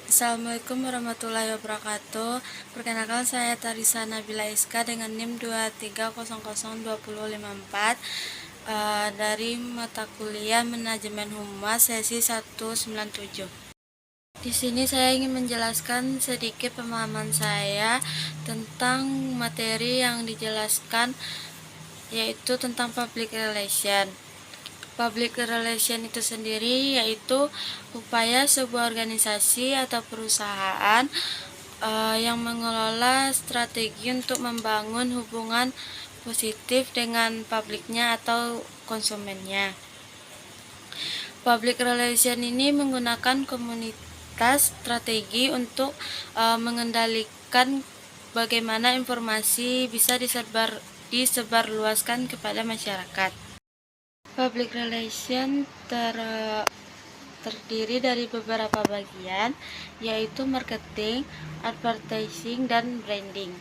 Assalamualaikum warahmatullahi wabarakatuh. Perkenalkan, saya Tarisa Nabila Iska dengan NIM 2300254 dari mata kuliah Manajemen Humas sesi 197. Di sini saya ingin menjelaskan sedikit pemahaman saya tentang materi yang dijelaskan, yaitu tentang public relation. Public relation itu sendiri yaitu upaya sebuah organisasi atau perusahaan yang mengelola strategi untuk membangun hubungan positif dengan publiknya atau konsumennya. Public relation ini menggunakan komunitas strategi untuk mengendalikan bagaimana informasi bisa disebarluaskan kepada masyarakat. Public relation terdiri dari beberapa bagian, yaitu marketing, advertising, dan branding.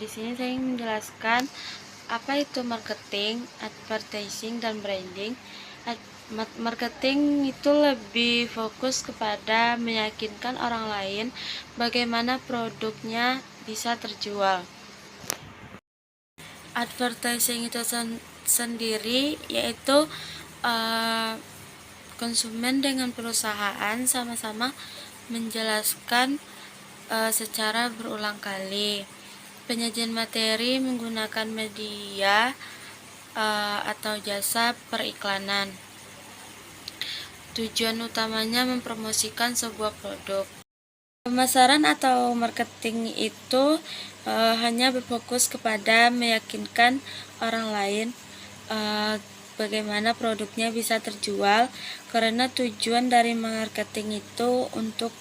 Di sini saya ingin menjelaskan apa itu marketing, advertising, dan branding. Marketing itu lebih fokus kepada meyakinkan orang lain bagaimana produknya bisa terjual. Advertising itu sendiri yaitu konsumen dengan perusahaan sama-sama menjelaskan secara berulang kali penyajian materi menggunakan media atau jasa periklanan. Tujuan utamanya mempromosikan sebuah produk. Pemasaran atau marketing itu hanya berfokus kepada meyakinkan orang lain bagaimana produknya bisa terjual, karena tujuan dari marketing itu untuk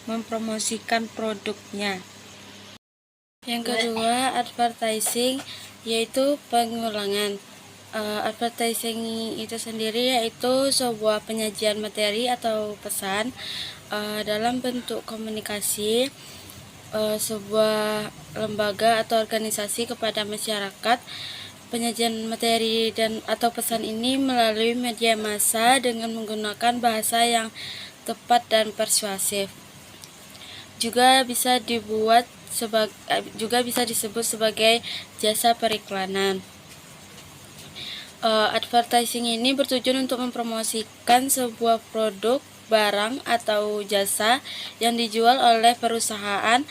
mempromosikan produknya. Yang kedua, advertising, yaitu pengulangan. Advertising itu sendiri yaitu sebuah penyajian materi atau pesan dalam bentuk komunikasi sebuah lembaga atau organisasi kepada masyarakat. Penyajian materi atau pesan ini melalui media massa dengan menggunakan bahasa yang tepat dan persuasif. Juga bisa disebut sebagai jasa periklanan. Advertising ini bertujuan untuk mempromosikan sebuah produk, barang, atau jasa yang dijual oleh perusahaan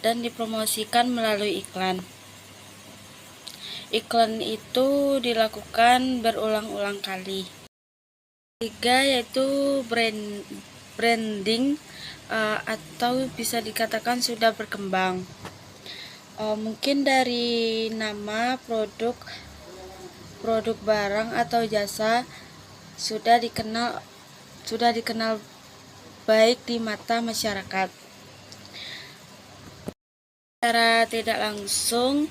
dan dipromosikan melalui iklan. Iklan itu dilakukan berulang-ulang kali. Ketiga yaitu branding atau bisa dikatakan sudah berkembang. Mungkin dari nama produk barang atau jasa sudah dikenal baik di mata masyarakat. Secara tidak langsung,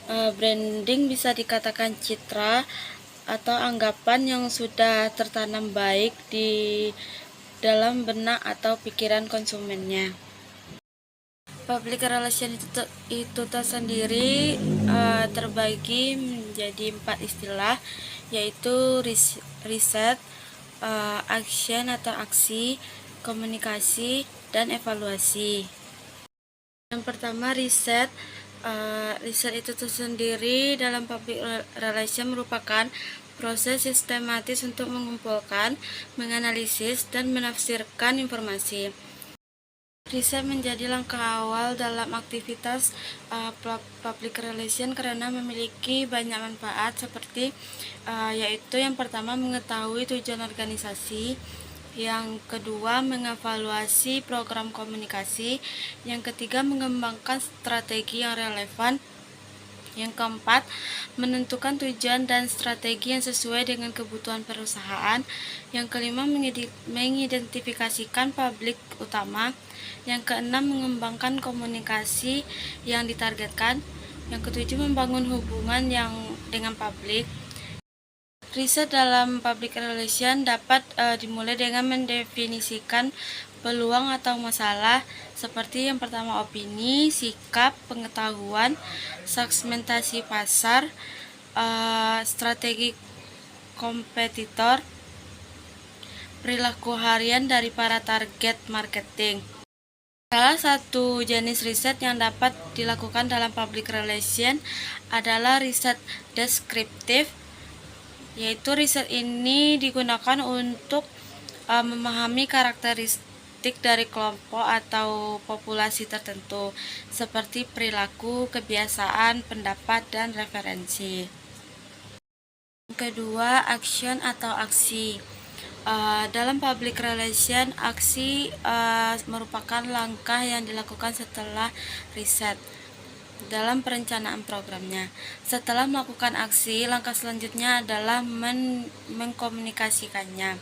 branding bisa dikatakan citra atau anggapan yang sudah tertanam baik di dalam benak atau pikiran konsumennya. Public relation itu tersendiri terbagi menjadi 4 istilah, yaitu riset, action atau aksi, komunikasi, dan evaluasi. Yang pertama, riset. Riset itu tersendiri dalam public relation merupakan proses sistematis untuk mengumpulkan, menganalisis, dan menafsirkan informasi. Riset menjadi langkah awal dalam aktivitas public relation karena memiliki banyak manfaat seperti yaitu yang pertama mengetahui tujuan organisasi, yang kedua mengevaluasi program komunikasi, yang ketiga mengembangkan strategi yang relevan, yang keempat menentukan tujuan dan strategi yang sesuai dengan kebutuhan perusahaan, yang kelima mengidentifikasikan publik utama, yang keenam mengembangkan komunikasi yang ditargetkan, yang ketujuh membangun hubungan dengan publik. Riset dalam public relation dapat dimulai dengan mendefinisikan peluang atau masalah seperti yang pertama opini, sikap, pengetahuan, segmentasi pasar, strategi kompetitor, perilaku harian dari para target marketing. Salah satu jenis riset yang dapat dilakukan dalam public relation adalah riset deskriptif, yaitu riset ini digunakan untuk memahami karakteristik dari kelompok atau populasi tertentu, seperti perilaku, kebiasaan, pendapat, dan referensi. Kedua, action atau aksi. Dalam public relation, aksi merupakan langkah yang dilakukan setelah riset dalam perencanaan programnya. Setelah melakukan aksi, langkah selanjutnya adalah mengkomunikasikannya.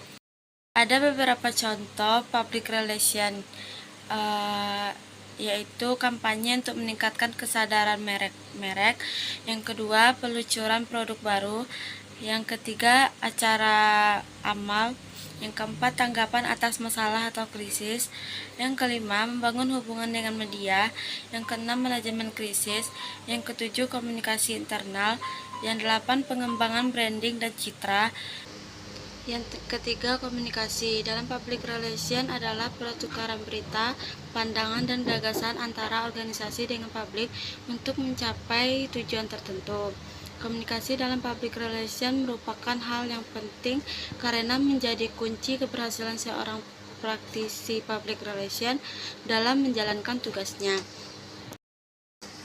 Ada beberapa contoh public relation, yaitu kampanye untuk meningkatkan kesadaran merek. Yang kedua, peluncuran produk baru. Yang ketiga, acara amal. Yang keempat, tanggapan atas masalah atau krisis. Yang kelima, membangun hubungan dengan media. Yang keenam, manajemen krisis. Yang ketujuh, komunikasi internal. Yang delapan, pengembangan branding dan citra. Yang ketiga, komunikasi. Dalam public relation adalah pertukaran berita, pandangan, dan gagasan antara organisasi dengan publik untuk mencapai tujuan tertentu. Komunikasi dalam public relation merupakan hal yang penting karena menjadi kunci keberhasilan seorang praktisi public relation dalam menjalankan tugasnya.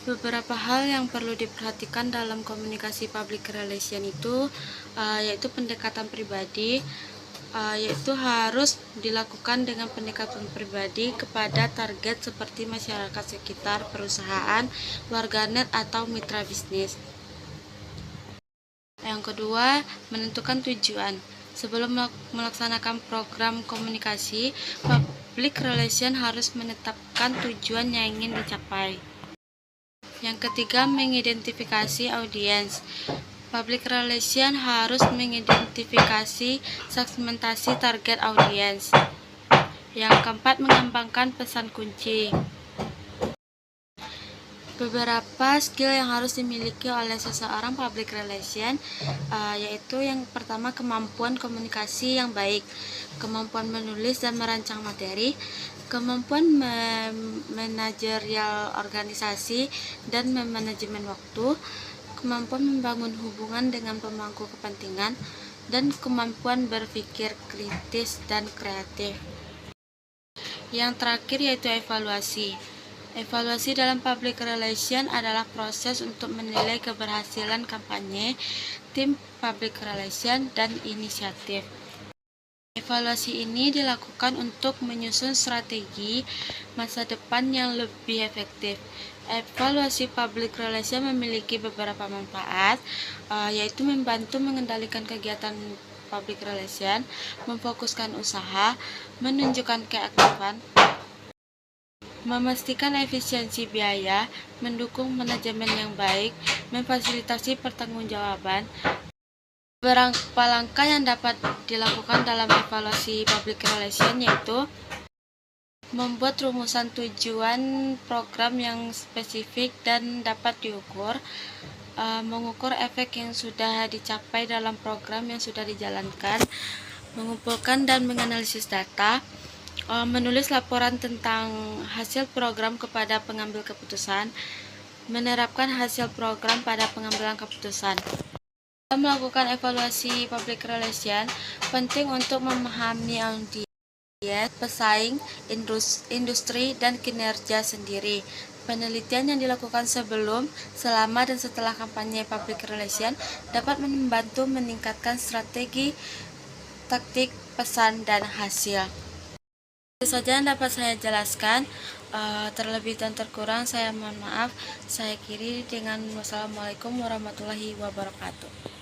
Beberapa hal yang perlu diperhatikan dalam komunikasi public relation itu yaitu pendekatan pribadi, yaitu harus dilakukan dengan pendekatan pribadi kepada target seperti masyarakat sekitar, perusahaan, warganet, atau mitra bisnis. Yang kedua, menentukan tujuan. Sebelum melaksanakan program komunikasi, public relation harus menetapkan tujuan yang ingin dicapai. Yang ketiga, mengidentifikasi audiens. Public relation harus mengidentifikasi segmentasi target audiens. Yang keempat, mengembangkan pesan kunci. Beberapa skill yang harus dimiliki oleh seseorang public relation, yaitu yang pertama, kemampuan komunikasi yang baik, kemampuan menulis dan merancang materi, kemampuan manajerial organisasi dan manajemen waktu, kemampuan membangun hubungan dengan pemangku kepentingan, dan kemampuan berpikir kritis dan kreatif. Yang terakhir yaitu evaluasi. Evaluasi dalam public relation adalah proses untuk menilai keberhasilan kampanye, tim public relation, dan inisiatif. Evaluasi ini dilakukan untuk menyusun strategi masa depan yang lebih efektif. Evaluasi public relation memiliki beberapa manfaat, yaitu membantu mengendalikan kegiatan public relation, memfokuskan usaha, menunjukkan keaktifan, memastikan efisiensi biaya, mendukung manajemen yang baik, memfasilitasi pertanggungjawaban. Beberapa langkah yang dapat dilakukan dalam evaluasi public relation yaitu membuat rumusan tujuan program yang spesifik dan dapat diukur, mengukur efek yang sudah dicapai dalam program yang sudah dijalankan, mengumpulkan dan menganalisis data, menulis laporan tentang hasil program kepada pengambil keputusan, menerapkan hasil program pada pengambilan keputusan. Dalam melakukan evaluasi public relation, penting untuk memahami audiens, pesaing, industri, dan kinerja sendiri. Penelitian yang dilakukan sebelum, selama, dan setelah kampanye public relation dapat membantu meningkatkan strategi, taktik, pesan, dan hasil. Itu saja yang dapat saya jelaskan. Terlebih dan terkurang saya mohon maaf. Saya akhiri dengan wassalamualaikum warahmatullahi wabarakatuh.